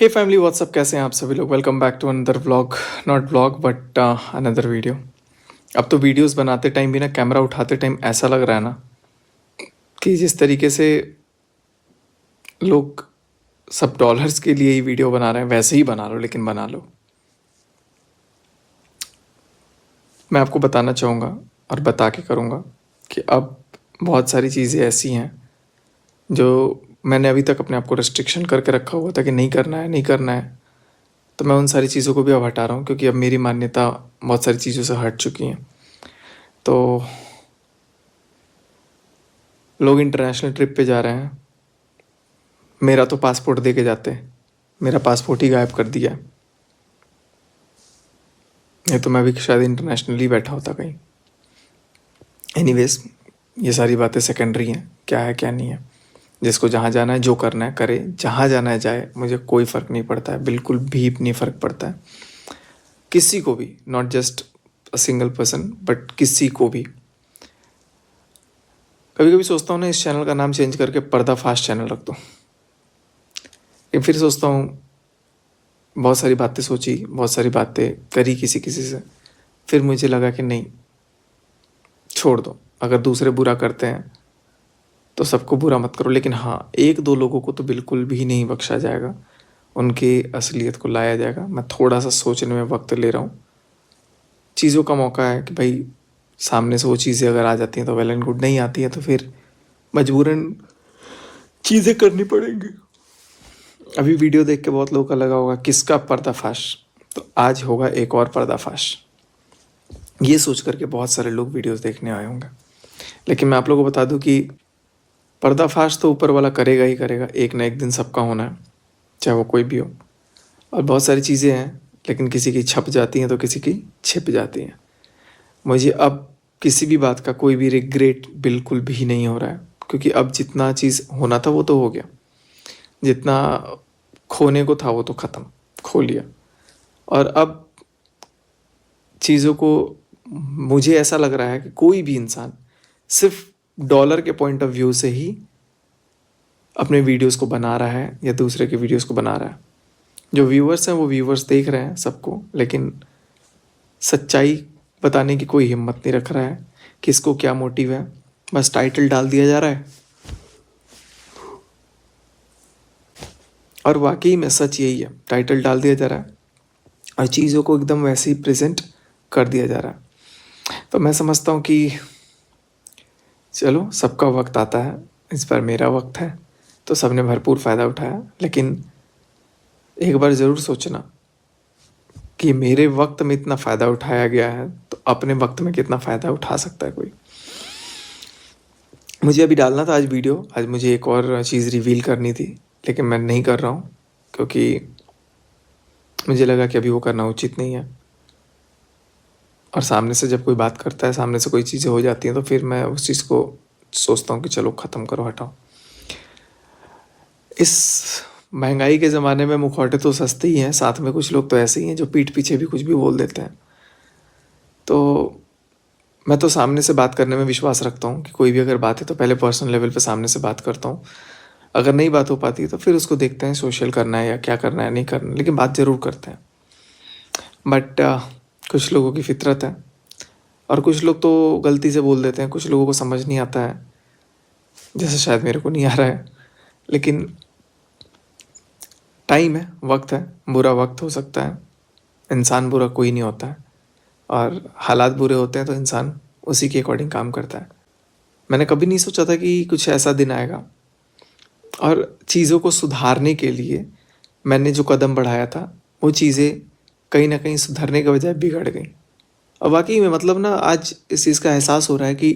हे family WhatsApp, कैसे हैं आप सभी लोग। Welcome back to another vlog, not vlog but another video. अब तो वीडियोस बनाते टाइम भी ना, कैमरा उठाते टाइम ऐसा लग रहा है ना कि जिस तरीके से लोग सब डॉलर्स के लिए ही वीडियो बना रहे हैं वैसे ही बना लो, लेकिन बना लो। मैं आपको बताना चाहूँगा और बता के करूँगा कि अब बहुत सारी चीज़ें ऐसी हैं जो मैंने अभी तक अपने आप को रिस्ट्रिक्शन करके रखा हुआ था कि नहीं करना है, नहीं करना है। तो मैं उन सारी चीज़ों को भी अब हटा रहा हूँ, क्योंकि अब मेरी मान्यता बहुत सारी चीज़ों से हट चुकी हैं। तो लोग इंटरनेशनल ट्रिप पे जा रहे हैं, मेरा तो पासपोर्ट दे के जाते हैं, मेरा पासपोर्ट ही गायब कर दिया है। नहीं तो मैं भी शायद इंटरनेशनली बैठा होता कहीं। एनीवेज, ये सारी बातें सेकेंडरी हैं, क्या है क्या नहीं है। जिसको जहाँ जाना है, जो करना है करे, जहाँ जाना है जाए, मुझे कोई फ़र्क नहीं पड़ता है, बिल्कुल भी नहीं फ़र्क पड़ता है किसी को भी, not just a single person but किसी को भी। कभी कभी सोचता हूँ ना, इस चैनल का नाम चेंज करके पर्दाफाश चैनल रख दूँ। लेकिन फिर सोचता हूँ, बहुत सारी बातें सोची, बहुत सारी बातें करी किसी किसी से, फिर मुझे लगा कि नहीं, छोड़ दो। अगर दूसरे बुरा करते हैं तो सबको बुरा मत करो, लेकिन हाँ, एक दो लोगों को तो बिल्कुल भी नहीं बख्शा जाएगा, उनकी असलियत को लाया जाएगा। मैं थोड़ा सा सोचने में वक्त ले रहा हूँ। चीज़ों का मौका है कि भाई सामने से वो चीज़ें अगर आ जाती हैं तो वेल एंड गुड, नहीं आती है तो फिर मजबूरन चीज़ें करनी पड़ेंगी। अभी वीडियो देख के बहुत लोगों का लगा होगा किसका पर्दाफाश, तो आज होगा एक और पर्दाफाश। ये सोच करके बहुत सारे लोग वीडियोस देखने आए होंगे, लेकिन मैं आप लोगों को बता दूं कि पर्दाफाश तो ऊपर वाला करेगा ही करेगा, एक ना एक दिन सबका होना है, चाहे वो कोई भी हो। और बहुत सारी चीज़ें हैं, लेकिन किसी की छप जाती हैं तो किसी की छिप जाती हैं। मुझे अब किसी भी बात का कोई भी रिग्रेट बिल्कुल भी नहीं हो रहा है, क्योंकि अब जितना चीज़ होना था वो तो हो गया, जितना खोने को था वो तो ख़त्म, खो लिया। और अब चीज़ों को, मुझे ऐसा लग रहा है कि कोई भी इंसान सिर्फ डॉलर के पॉइंट ऑफ व्यू से ही अपने वीडियोस को बना रहा है या दूसरे के वीडियोस को बना रहा है। जो व्यूअर्स हैं वो व्यूअर्स देख रहे हैं सबको, लेकिन सच्चाई बताने की कोई हिम्मत नहीं रख रहा है। किसको क्या मोटिव है, बस टाइटल डाल दिया जा रहा है। और वाकई में सच यही है, टाइटल डाल दिया जा रहा है और चीज़ों को एकदम वैसे ही प्रेजेंट कर दिया जा रहा है। तो मैं समझता हूँ कि चलो, सबका वक्त आता है, इस बार मेरा वक्त है, तो सबने भरपूर फ़ायदा उठाया। लेकिन एक बार ज़रूर सोचना कि मेरे वक्त में इतना फ़ायदा उठाया गया है, तो अपने वक्त में कितना फ़ायदा उठा सकता है कोई। मुझे अभी डालना था आज वीडियो, आज मुझे एक और चीज़ रिवील करनी थी, लेकिन मैं नहीं कर रहा हूँ, क्योंकि मुझे लगा कि अभी वो करना उचित नहीं है। और सामने से जब कोई बात करता है, सामने से कोई चीज़ें हो जाती हैं, तो फिर मैं उस चीज़ को सोचता हूँ कि चलो ख़त्म करो, हटाओ। इस महंगाई के ज़माने में मुखौटे तो सस्ते ही हैं, साथ में कुछ लोग तो ऐसे ही हैं जो पीठ पीछे भी कुछ भी बोल देते हैं। तो मैं तो सामने से बात करने में विश्वास रखता हूँ कि कोई भी अगर बात है तो पहले पर्सनल लेवल पे सामने से बात करता हूँ। अगर नहीं बात हो पाती तो फिर उसको देखते हैं, सोशल करना है या क्या करना है, नहीं करना, लेकिन बात ज़रूर करते हैं। बट कुछ लोगों की फितरत है, और कुछ लोग तो गलती से बोल देते हैं, कुछ लोगों को समझ नहीं आता है, जैसे शायद मेरे को नहीं आ रहा है। लेकिन टाइम है, वक्त है, बुरा वक्त हो सकता है, इंसान बुरा कोई नहीं होता है, और हालात बुरे होते हैं तो इंसान उसी के अकॉर्डिंग काम करता है। मैंने कभी नहीं सोचा था कि कुछ ऐसा दिन आएगा, और चीज़ों को सुधारने के लिए मैंने जो कदम बढ़ाया था वो चीज़ें कहीं ना कहीं सुधरने के बजाय बिगड़ गई। और वाकई में मतलब ना, आज इस चीज़ का एहसास हो रहा है कि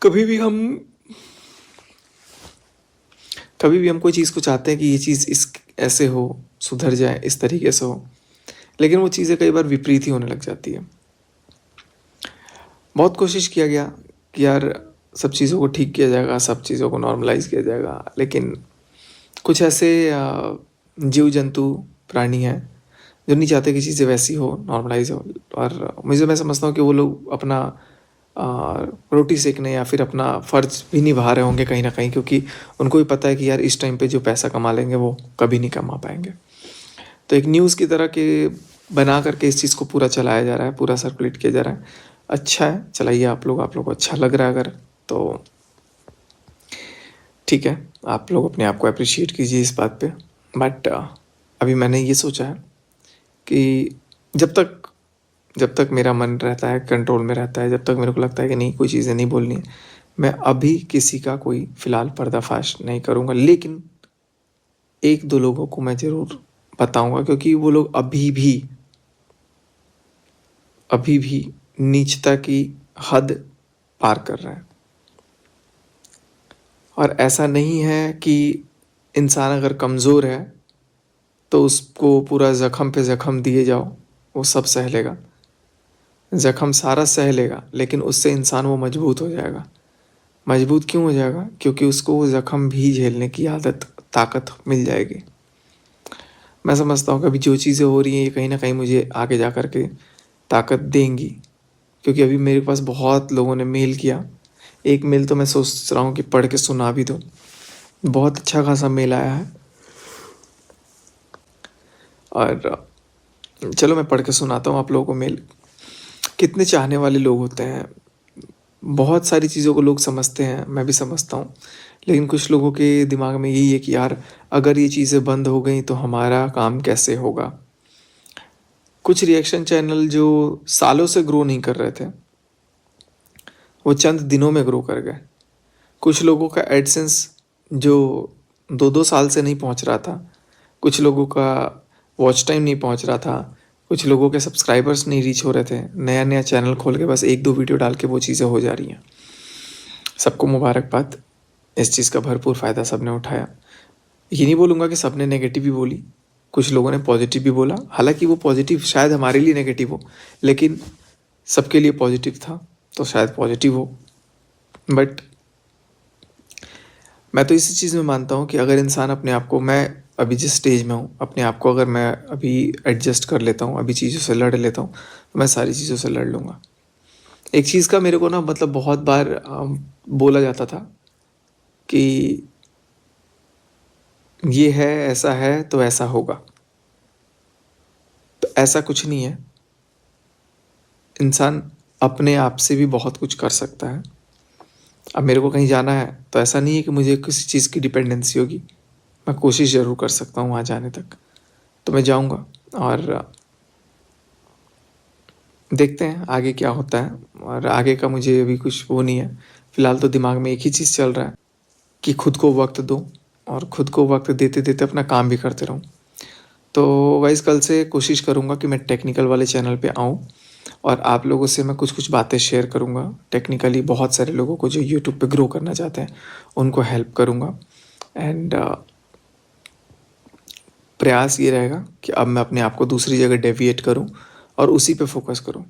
कभी भी हम कभी भी हम कोई चीज़ को चाहते हैं कि ये चीज़ इस ऐसे हो, सुधर जाए, इस तरीके से हो, लेकिन वो चीज़ें कई बार विपरीत ही होने लग जाती है। बहुत कोशिश किया गया कि यार सब चीज़ों को ठीक किया जाएगा, सब चीज़ों को नॉर्मलाइज किया जाएगा, लेकिन कुछ ऐसे जीव जंतु, प्राणी हैं जो नहीं चाहते कि चीज़ें वैसी हो, नॉर्मलाइज हो। और मैं समझता हूँ कि वो लोग अपना रोटी सेकने या फिर अपना फ़र्ज़ भी निभा रहे होंगे कहीं न कहीं, क्योंकि उनको भी पता है कि यार इस टाइम पे जो पैसा कमा लेंगे वो कभी नहीं कमा पाएँगे। तो एक न्यूज़ की तरह के बना करके इस चीज़ को पूरा चलाया जा रहा है, पूरा सर्कुलेट किया जा रहा है। अच्छा है, चलाइए आप लोगों को अच्छा लग रहा है अगर, तो ठीक है, आप लोग अपने आप को एप्रिशिएट कीजिए इस बात पे। बट अभी मैंने ये सोचा है कि जब तक जब तक मेरा मन रहता है, कंट्रोल में रहता है, जब तक मेरे को लगता है कि नहीं कोई चीज़ें नहीं बोलनी है, मैं अभी किसी का कोई फ़िलहाल पर्दाफ़ाश नहीं करूँगा। लेकिन 1-2 लोगों को मैं ज़रूर बताऊँगा, क्योंकि वो लोग अभी भी नीचता की हद पार कर रहे हैं। और ऐसा नहीं है कि इंसान अगर कमज़ोर है तो उसको पूरा ज़ख्म पे ज़ख्म दिए जाओ, वो सब सह लेगा। ज़ख्म सारा सह लेगा, लेकिन उससे इंसान वो मजबूत हो जाएगा। मजबूत क्यों हो जाएगा? क्योंकि उसको वो ज़ख्म भी झेलने की आदत, ताकत मिल जाएगी। मैं समझता हूँ कि अभी जो चीज़ें हो रही हैं ये कहीं न कहीं मुझे आगे जा कर के ताकत देंगी, क्योंकि अभी मेरे पास बहुत लोगों ने मेल किया। एक मेल तो मैं सोच रहा हूँ कि पढ़ के सुना भी दूँ। बहुत अच्छा खासा मेल आया है, और चलो मैं पढ़ के सुनाता हूँ आप लोगों को मेल। कितने चाहने वाले लोग होते हैं। बहुत सारी चीज़ों को लोग समझते हैं, मैं भी समझता हूँ। लेकिन कुछ लोगों के दिमाग में यही है कि यार अगर ये चीज़ें बंद हो गई तो हमारा काम कैसे होगा? कुछ रिएक्शन चैनल जो सालों से ग्रो नहीं कर रहे थे, वो चंद दिनों में ग्रो कर गए। कुछ लोगों का एडसेंस जो 2-2 साल से नहीं पहुँच रहा था, कुछ लोगों का वॉच टाइम नहीं पहुँच रहा था, कुछ लोगों के सब्सक्राइबर्स नहीं रीच हो रहे थे, नया-नया चैनल खोल के बस 1-2 वीडियो डाल के वो चीज़ें हो जा रही हैं। सबको मुबारकबाद, इस चीज़ का भरपूर फ़ायदा सबने उठाया। ये नहीं बोलूँगा कि सबने नेगेटिव ही बोली, कुछ लोगों ने पॉजिटिव भी बोला, हालाँकि वो पॉजिटिव शायद हमारे लिए नेगेटिव हो, लेकिन सबके लिए पॉजिटिव था, तो शायद पॉजिटिव हो। बट मैं तो इसी चीज़ में मानता हूँ कि अगर इंसान अपने आप को, मैं अभी जिस स्टेज में हूँ, अपने आप को अगर मैं अभी एडजस्ट कर लेता हूँ, अभी चीज़ों से लड़ लेता हूँ, तो मैं सारी चीज़ों से लड़ लूँगा। एक चीज़ का मेरे को ना मतलब बहुत बार बोला जाता था कि ये है तो ऐसा होगा। तो ऐसा कुछ नहीं है। इंसान अपने आप से भी बहुत कुछ कर सकता है। अब मेरे को कहीं जाना है तो ऐसा नहीं है कि मुझे किसी चीज़ की डिपेंडेंसी होगी। मैं कोशिश ज़रूर कर सकता हूँ वहाँ जाने तक। तो मैं जाऊँगा, और देखते हैं आगे क्या होता है, और आगे का मुझे अभी कुछ वो नहीं है। फ़िलहाल तो दिमाग में एक ही चीज़ चल रहा है कि खुद को वक़्त दूँ, और खुद को वक़्त देते-देते अपना काम भी करते रहूँ। तो गाइस कल से कोशिश करूँगा कि मैं टेक्निकल वाले चैनल पे आऊँ, और आप लोगों से मैं कुछ-कुछ बातें शेयर करूँगा। टेक्निकली बहुत सारे लोगों को जो यूट्यूब पे ग्रो करना चाहते हैं, उनको हेल्प करूँगा। एंड प्रयास ये रहेगा कि अब मैं अपने आप को दूसरी जगह डेविएट करूँ और उसी पे फ़ोकस करूँ।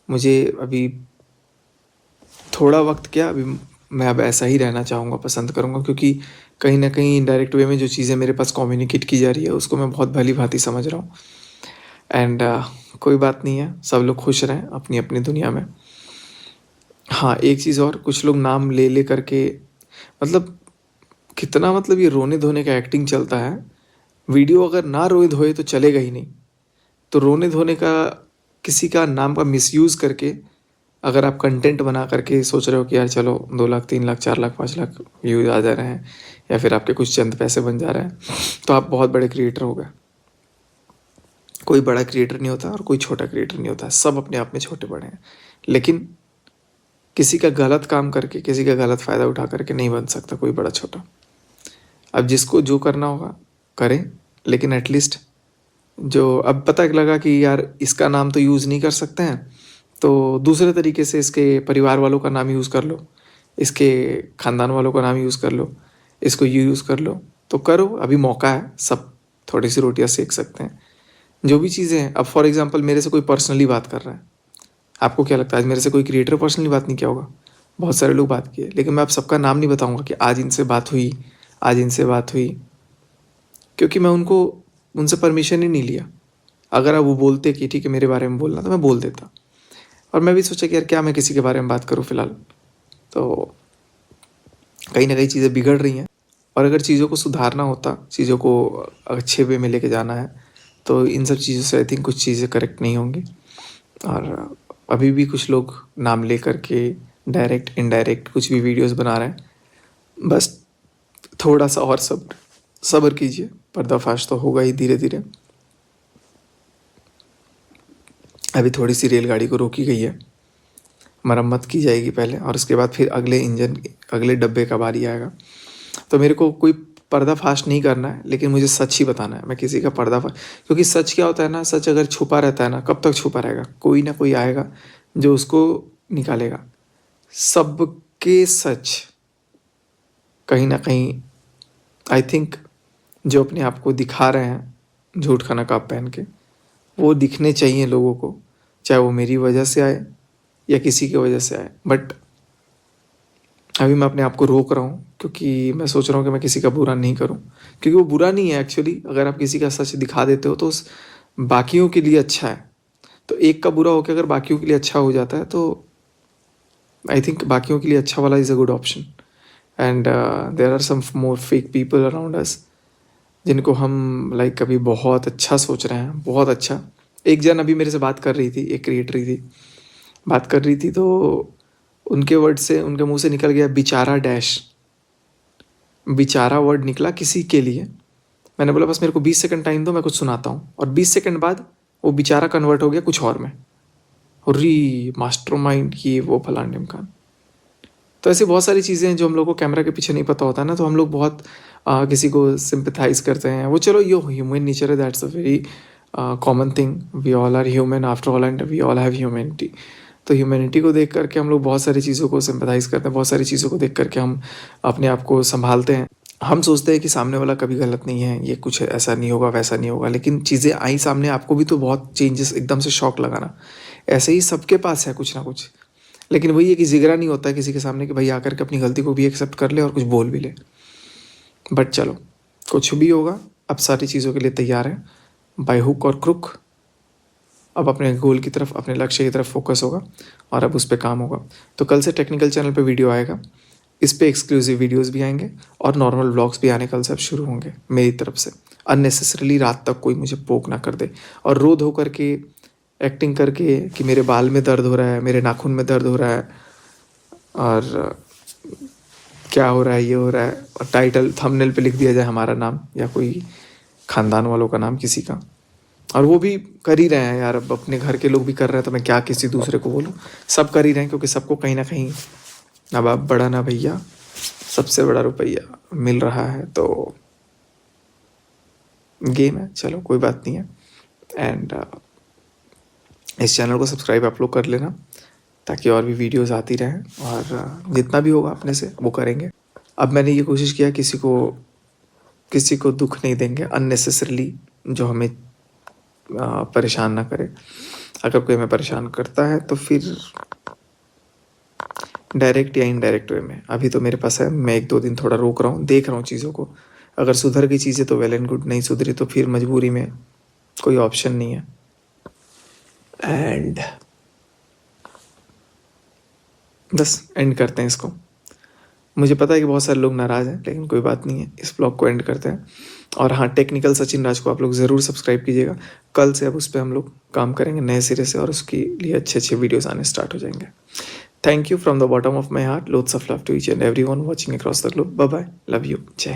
मुझे अभी थोड़ा वक़्त क्या, अभी मैं अब ऐसा ही रहना चाहूँगा, पसंद करूँगा, क्योंकि कहीं न कहीं इनडायरेक्ट वे में जो चीज़ें मेरे पास कम्युनिकेट की जा रही है, उसको मैं बहुत भली-भाँति समझ रहा हूँ। एंड कोई बात नहीं है, सब लोग खुश रहें अपनी-अपनी दुनिया में। हाँ, एक चीज़ और, कुछ लोग नाम ले करके मतलब कितना, मतलब ये रोने-धोने का एक्टिंग चलता है। वीडियो अगर ना रोए-धोए तो चलेगा ही नहीं। तो रोने-धोने का, किसी का नाम का मिसयूज़ करके अगर आप कंटेंट बना करके सोच रहे हो कि यार चलो 2 लाख, 3 लाख, 4 लाख, 5 लाख व्यूज़ आ जा रहे हैं, या फिर आपके कुछ चंद पैसे बन जा रहे हैं, तो आप बहुत बड़े क्रिएटर हो गए। कोई बड़ा क्रिएटर नहीं होता और कोई छोटा क्रिएटर नहीं होता, सब अपने आप में छोटे-बड़े हैं। लेकिन किसी का गलत काम करके, किसी का गलत फ़ायदा उठा करके नहीं बन सकता कोई बड़ा-छोटा। अब जिसको जो करना होगा करें, लेकिन एटलीस्ट जो अब पता लगा कि यार इसका नाम तो यूज़ नहीं कर सकते हैं, तो दूसरे तरीके से इसके परिवार वालों का नाम यूज़ कर लो, इसके ख़ानदान वालों का नाम यूज़ कर लो, इसको यूज़ कर लो, तो करो, अभी मौका है, सब थोड़ी-सी रोटियाँ सेक सकते हैं। जो भी चीज़ें हैं, अब फॉर एग्ज़ाम्पल मेरे से कोई पर्सनली बात कर रहा है, आपको क्या लगता है आज मेरे से कोई क्रिएटर पर्सनली बात नहीं किया होगा? बहुत सारे लोग बात किए, लेकिन मैं अब सबका नाम नहीं बताऊँगा कि आज इनसे बात हुई, आज इनसे बात हुई, क्योंकि मैं उनसे परमिशन ही नहीं लिया। अगर अब वो बोलते कि ठीक है मेरे बारे में बोलना, तो मैं बोल देता। और मैं भी सोचा कि यार क्या मैं किसी के बारे में बात करूँ फ़िलहाल। तो कहीं ना कहीं चीज़ें बिगड़ रही हैं, और अगर चीज़ों को सुधारना होता, चीज़ों को अच्छे वे में लेके जाना है, तो इन सब चीज़ों से आई थिंक कुछ चीज़ें करेक्ट नहीं होंगी। और अभी भी कुछ लोग नाम ले करके डायरेक्ट इनडायरेक्ट कुछ भी वीडियोस बना रहे हैं। बस थोड़ा सा और सब्र कीजिए, पर्दाफाश तो होगा ही धीरे धीरे। अभी थोड़ी सी रेलगाड़ी को रोकी गई है, मरम्मत की जाएगी पहले, और उसके बाद फिर अगले डब्बे का बारी आएगा। तो मेरे को कोई पर्दाफाश नहीं करना है, लेकिन मुझे सच ही बताना है। मैं किसी का पर्दाफाश, क्योंकि सच क्या होता है ना, सच अगर छुपा रहता है ना, कब तक छुपा रहेगा? कोई ना कोई आएगा जो उसको निकालेगा। सबके सच कहीं ना कहीं आई थिंक जो अपने आप को दिखा रहे हैं झूठ का नकाब पहन के, वो दिखने चाहिए लोगों को, चाहे वो मेरी वजह से आए या किसी की वजह से आए। बट अभी मैं अपने आप को रोक रहा हूँ, क्योंकि मैं सोच रहा हूँ कि मैं किसी का बुरा नहीं करूँ, क्योंकि वो बुरा नहीं है एक्चुअली। अगर आप किसी का सच दिखा देते हो तो उस बाकियों के लिए अच्छा है। तो एक का बुरा होकर अगर बाकियों के लिए अच्छा हो जाता है, तो आई थिंक बाकियों के लिए अच्छा वाला is a good option. And there are some more fake people around us, जिनको हम लाइक कभी बहुत अच्छा सोच रहे हैं, बहुत अच्छा। एक जन अभी मेरे से बात कर रही थी, एक क्रिएटर ही थी, बात कर रही थी, तो उनके वर्ड से, उनके मुंह से निकल गया बेचारा डैश, बेचारा वर्ड निकला किसी के लिए। मैंने बोला बस मेरे को 20 सेकंड टाइम दो, मैं कुछ सुनाता हूँ। और 20 सेकंड बाद वो बेचारा कन्वर्ट हो गया कुछ और में, री मास्टरमाइंड ये वो फलान ढिमकान। तो ऐसी बहुत सारी चीज़ें हैं जो हम लोग को कैमरा के पीछे नहीं पता होता है ना, तो हम लोग बहुत किसी को सिंपथाइज करते हैं। वो चलो यो ह्यूमन नेचर है, that's a very common thing. We all are human after all, and we all have humanity. तो ह्यूमैनिटी को देख करके हम लोग बहुत सारी चीज़ों को सिंपथाइज करते हैं, बहुत सारी चीज़ों को देख करके हम अपने आप को संभालते हैं। हम सोचते हैं कि सामने वाला कभी गलत नहीं है, ये कुछ ऐसा नहीं होगा वैसा नहीं होगा, लेकिन चीज़ें आई सामने, आपको भी तो बहुत चेंजेस, एकदम से शॉक लगा ना। ऐसे ही सबके पास है कुछ ना कुछ, लेकिन वही है कि जिगरा नहीं होता है किसी के सामने कि भाई आकर के अपनी गलती को भी एक्सेप्ट कर ले और कुछ बोल भी ले। बट चलो, कुछ भी होगा, अब सारी चीज़ों के लिए तैयार है, बाय हुक और क्रुक। अब अपने गोल की तरफ, अपने लक्ष्य की तरफ फोकस होगा, और अब उस पर काम होगा। तो कल से टेक्निकल चैनल पे वीडियो आएगा, इस पे एक्सक्लूसिव वीडियोस भी आएंगे, और नॉर्मल व्लॉग्स भी आने कल से अब शुरू होंगे मेरी तरफ से। अननेसेसरीली रात तक कोई मुझे पोक ना कर दे, और रो धो करके एक्टिंग करके कि मेरे बाल में दर्द हो रहा है, मेरे नाखून में दर्द हो रहा है, और क्या हो रहा है, ये हो रहा है, और टाइटल थंबनेल पे लिख दिया जाए हमारा नाम या कोई खानदान वालों का नाम किसी का। और वो भी कर ही रहे हैं यार, अब अपने घर के लोग भी कर रहे हैं, तो मैं क्या किसी दूसरे को बोलूँ। सब कर ही रहे हैं, क्योंकि सबको कहीं ना कहीं ना बाप बड़ा ना भैया, सबसे बड़ा रुपया मिल रहा है। तो गेम है, चलो कोई बात नहीं है। एंड इस चैनल को सब्सक्राइब आप लोग कर लेना, ताकि और भी वीडियोस आती रहें, और जितना भी होगा अपने से वो करेंगे। अब मैंने ये कोशिश किया किसी को दुख नहीं देंगे अननेसेसरली, जो हमें परेशान ना करे। अगर कोई हमें परेशान करता है तो फिर डायरेक्ट या इनडायरेक्ट वे में, अभी तो मेरे पास है, मैं 1-2 दिन थोड़ा रोक रहा हूँ, देख रहा हूँ चीज़ों को। अगर सुधर गई चीज़ें तो वेल एंड गुड, नहीं सुधरी तो फिर मजबूरी में कोई ऑप्शन नहीं है। एंड बस एंड करते हैं इसको। मुझे पता है कि बहुत सारे लोग नाराज़ हैं, लेकिन कोई बात नहीं है, इस ब्लॉग को एंड करते हैं। और हाँ, टेक्निकल सचिन राज को आप लोग ज़रूर सब्सक्राइब कीजिएगा। कल से अब उस पर हम लोग काम करेंगे नए सिरे से, और उसके लिए अच्छे अच्छे वीडियोज़ आने स्टार्ट हो जाएंगे। Thank you from the bottom of my heart, loads of love to each and every one watching across the globe. Bye bye, love you, जय हिंद।